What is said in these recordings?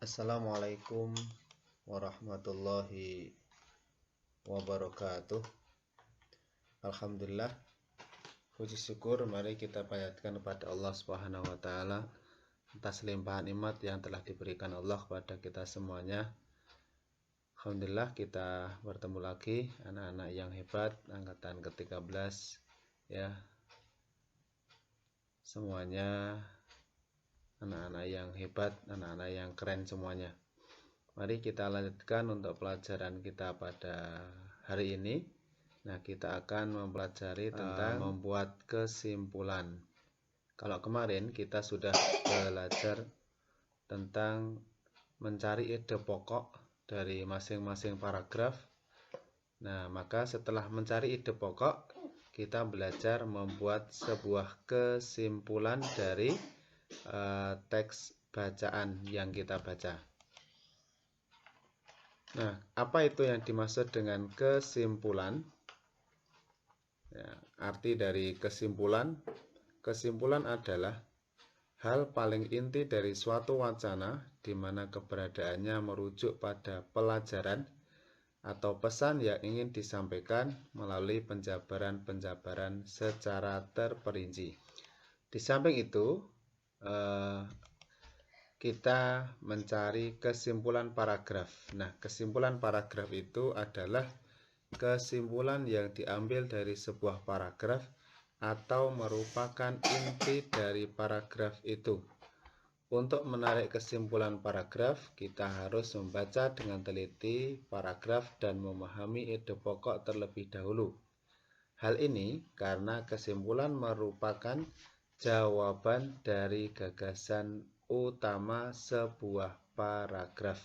Assalamualaikum warahmatullahi wabarakatuh. Alhamdulillah, puji syukur mari kita panjatkan kepada Allah Subhanahu wa taala atas limpahan nikmat yang telah diberikan Allah kepada kita semuanya. Alhamdulillah kita bertemu lagi anak-anak yang hebat angkatan ke-13 ya. Semuanya anak-anak yang hebat, anak-anak yang keren semuanya. Mari kita lanjutkan untuk pelajaran kita pada hari ini. Nah, kita akan mempelajari tentang membuat kesimpulan. Kalau kemarin kita sudah belajar tentang mencari ide pokok dari masing-masing paragraf. Nah, maka setelah mencari ide pokok, kita belajar membuat sebuah kesimpulan dari teks bacaan yang kita baca. Nah, apa itu yang dimaksud dengan kesimpulan? Ya, arti dari kesimpulan adalah hal paling inti dari suatu wacana di mana keberadaannya merujuk pada pelajaran atau pesan yang ingin disampaikan melalui penjabaran-penjabaran secara terperinci. Di samping itu, kita mencari kesimpulan paragraf. Nah, kesimpulan paragraf itu adalah kesimpulan yang diambil dari sebuah paragraf atau merupakan inti dari paragraf itu. Untuk menarik kesimpulan paragraf, kita harus membaca dengan teliti paragraf dan memahami ide pokok terlebih dahulu. Hal ini karena kesimpulan merupakan jawaban dari gagasan utama sebuah paragraf.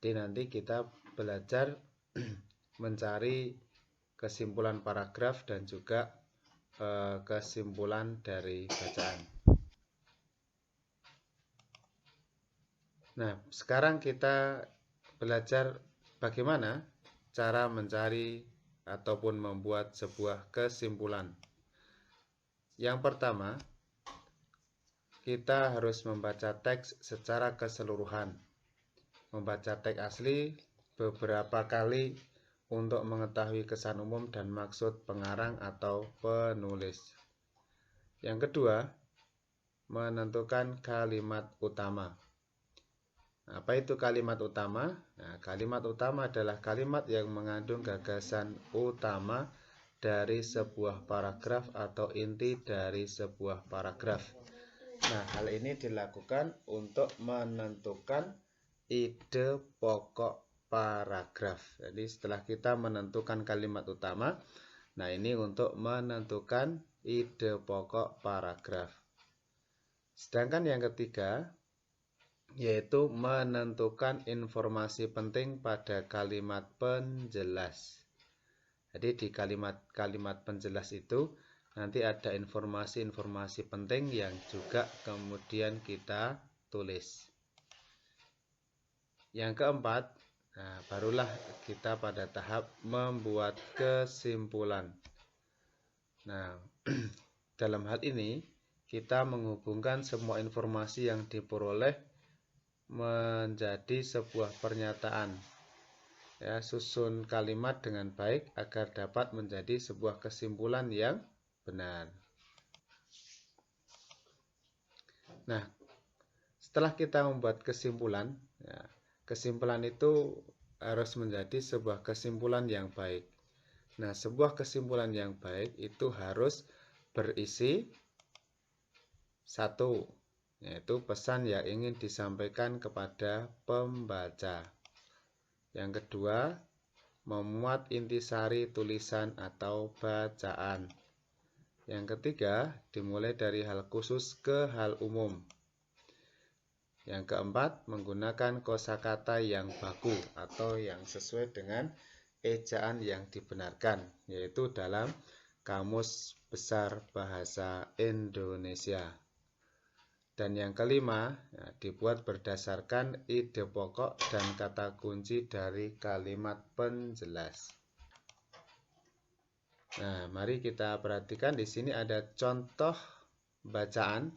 Jadi nanti kita belajar mencari kesimpulan paragraf dan juga kesimpulan dari bacaan. Nah, sekarang kita belajar bagaimana cara mencari ataupun membuat sebuah kesimpulan. Yang pertama, kita harus membaca teks secara keseluruhan. Membaca teks asli beberapa kali untuk mengetahui kesan umum dan maksud pengarang atau penulis. Yang kedua, menentukan kalimat utama. Apa itu kalimat utama? Nah, kalimat utama adalah kalimat yang mengandung gagasan utama dari sebuah paragraf atau inti dari sebuah paragraf. Nah, hal ini dilakukan untuk menentukan ide pokok paragraf. Jadi setelah kita menentukan kalimat utama, nah ini untuk menentukan ide pokok paragraf. Sedangkan yang ketiga, yaitu menentukan informasi penting pada kalimat penjelas. Jadi di kalimat penjelas itu nanti ada informasi-informasi penting yang juga kemudian kita tulis. Yang keempat, nah, barulah kita pada tahap membuat kesimpulan. Nah, dalam hal ini kita menghubungkan semua informasi yang diperoleh menjadi sebuah pernyataan. Ya, susun kalimat dengan baik agar dapat menjadi sebuah kesimpulan yang benar. Nah, setelah kita membuat kesimpulan, ya, kesimpulan itu harus menjadi sebuah kesimpulan yang baik. Nah, sebuah kesimpulan yang baik itu harus berisi satu, yaitu pesan yang ingin disampaikan kepada pembaca. Yang kedua, memuat intisari tulisan atau bacaan. Yang ketiga, dimulai dari hal khusus ke hal umum. Yang keempat, menggunakan kosakata yang baku atau yang sesuai dengan ejaan yang dibenarkan, yaitu dalam Kamus Besar Bahasa Indonesia. Dan yang kelima, ya, dibuat berdasarkan ide pokok dan kata kunci dari kalimat penjelas. Nah, mari kita perhatikan di sini ada contoh bacaan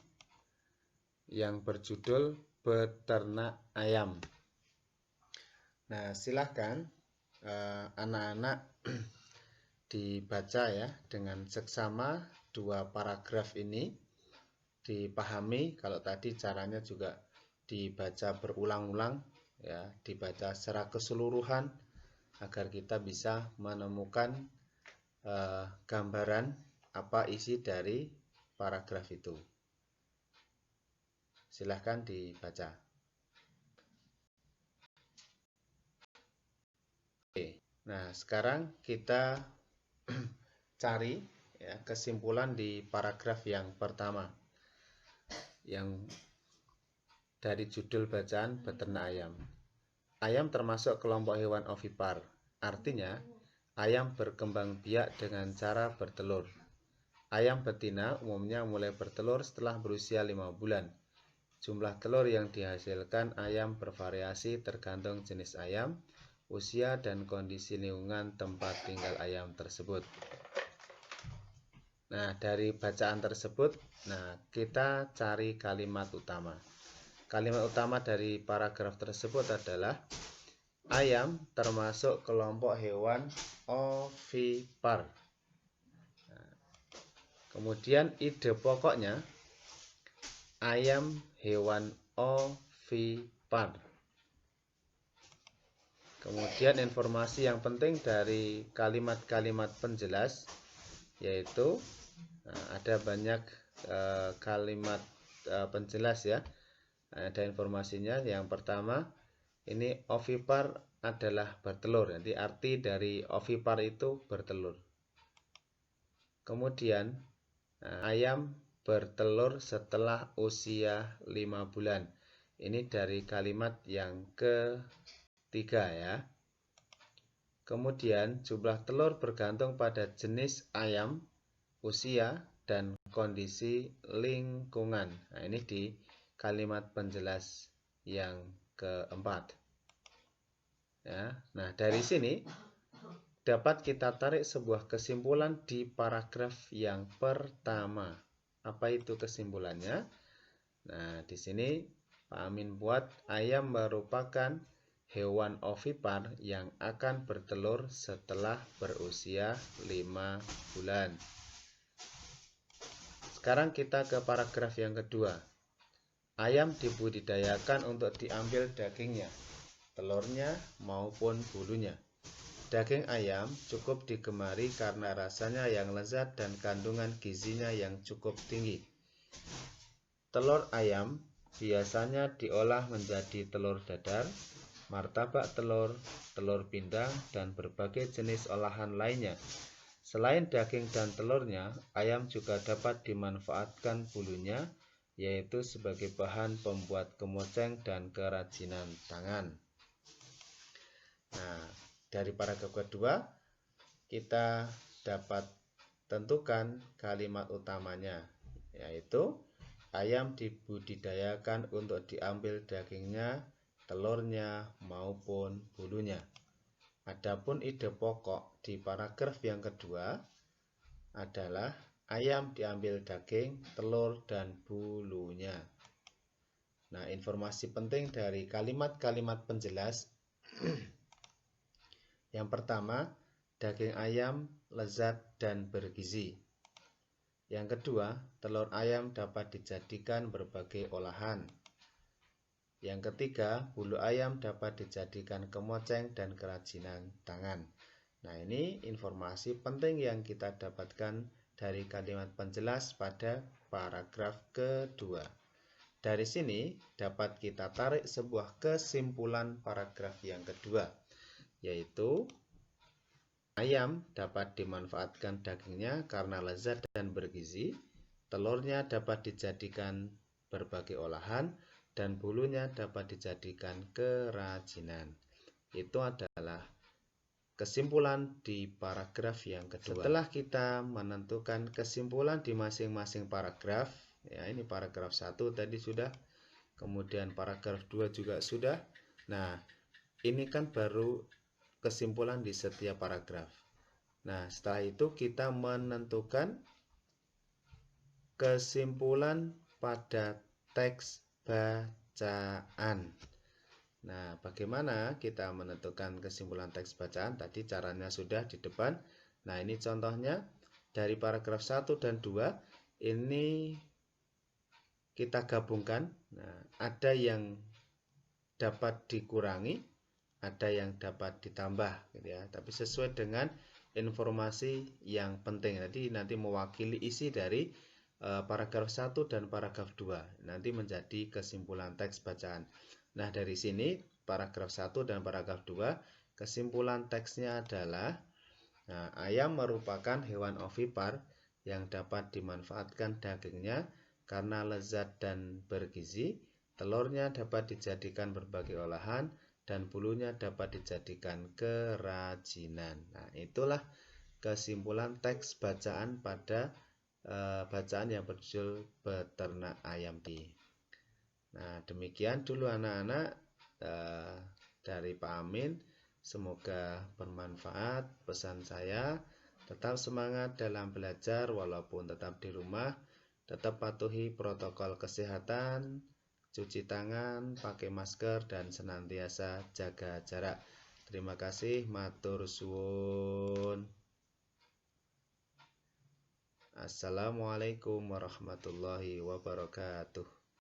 yang berjudul beternak ayam. Nah, silahkan anak-anak dibaca ya dengan seksama dua paragraf ini, dipahami. Kalau tadi caranya juga dibaca berulang-ulang ya, dibaca secara keseluruhan agar kita bisa menemukan gambaran apa isi dari paragraf itu. Silahkan dibaca. Oke, nah sekarang kita cari ya, kesimpulan di paragraf yang pertama, yang dari judul bacaan beternak ayam. Ayam termasuk kelompok hewan ovipar, artinya ayam berkembang biak dengan cara bertelur. Ayam betina umumnya mulai bertelur setelah berusia 5 bulan. Jumlah telur yang dihasilkan ayam bervariasi tergantung jenis ayam, usia, dan kondisi lingkungan tempat tinggal ayam tersebut. Nah, dari bacaan tersebut, kita cari kalimat utama. Kalimat utama dari paragraf tersebut adalah ayam termasuk kelompok hewan ovipar. Kemudian ide pokoknya, ayam hewan ovipar. Kemudian informasi yang penting dari kalimat-kalimat penjelas, yaitu ada banyak kalimat penjelas ya. Ada informasinya. Yang pertama, ini ovipar adalah bertelur. Jadi arti dari ovipar itu bertelur. Kemudian ayam bertelur setelah usia 5 bulan. Ini dari kalimat yang ketiga ya. Kemudian jumlah telur bergantung pada jenis ayam, usia, dan kondisi lingkungan. Nah, ini di kalimat penjelas yang keempat. Ya, nah dari sini dapat kita tarik sebuah kesimpulan di paragraf yang pertama. Apa itu kesimpulannya? Nah, di sini Pak Amin buat ayam merupakan hewan ovipar yang akan bertelur setelah berusia 5 bulan. Sekarang kita ke paragraf yang kedua. Ayam dibudidayakan untuk diambil dagingnya, telurnya maupun bulunya. Daging ayam cukup digemari karena rasanya yang lezat dan kandungan gizinya yang cukup tinggi. Telur ayam biasanya diolah menjadi telur dadar, martabak telur, telur pindang, dan berbagai jenis olahan lainnya. Selain daging dan telurnya, ayam juga dapat dimanfaatkan bulunya, yaitu sebagai bahan pembuat kemoceng dan kerajinan tangan. Nah, dari paragraf kedua, kita dapat tentukan kalimat utamanya, yaitu ayam dibudidayakan untuk diambil dagingnya, telurnya, maupun bulunya. Adapun ide pokok di paragraf yang kedua adalah ayam diambil daging, telur, dan bulunya. Nah, informasi penting dari kalimat-kalimat penjelas. Yang pertama, daging ayam lezat dan bergizi. Yang kedua, telur ayam dapat dijadikan berbagai olahan. Yang ketiga, bulu ayam dapat dijadikan kemoceng dan kerajinan tangan. Nah, ini informasi penting yang kita dapatkan dari kalimat penjelas pada paragraf kedua. Dari sini dapat kita tarik sebuah kesimpulan paragraf yang kedua, yaitu ayam dapat dimanfaatkan dagingnya karena lezat dan bergizi, telurnya dapat dijadikan berbagai olahan, dan bulunya dapat dijadikan kerajinan. Itu adalah kesimpulan di paragraf yang kedua. Setelah kita menentukan kesimpulan di masing-masing paragraf, ya ini paragraf 1 tadi sudah, kemudian paragraf 2 juga sudah. Nah, ini kan baru kesimpulan di setiap paragraf. Nah, setelah itu kita menentukan kesimpulan pada teks bacaan. bacaan. Nah, bagaimana kita menentukan kesimpulan teks bacaan? Tadi caranya sudah di depan. Nah, ini contohnya dari paragraf 1 dan 2. Ini kita gabungkan. Nah, ada yang dapat dikurangi, ada yang dapat ditambah gitu ya. Tapi sesuai dengan informasi yang penting. Jadi nanti mewakili isi dari paragraf 1 dan paragraf 2. Nanti menjadi kesimpulan teks bacaan. Nah, dari sini paragraf 1 dan paragraf 2, kesimpulan teksnya adalah ayam merupakan hewan ovipar yang dapat dimanfaatkan dagingnya karena lezat dan bergizi. Telurnya dapat dijadikan berbagai olahan dan bulunya dapat dijadikan kerajinan. Nah, itulah kesimpulan teks bacaan pada bacaan yang berjudul Beternak Ayam tadi. Nah, demikian dulu anak-anak dari Pak Amin. Semoga bermanfaat pesan saya. Tetap semangat dalam belajar walaupun tetap di rumah. Tetap patuhi protokol kesehatan, cuci tangan, pakai masker, dan senantiasa jaga jarak. Terima kasih, matur suwun. Assalamualaikum warahmatullahi wabarakatuh.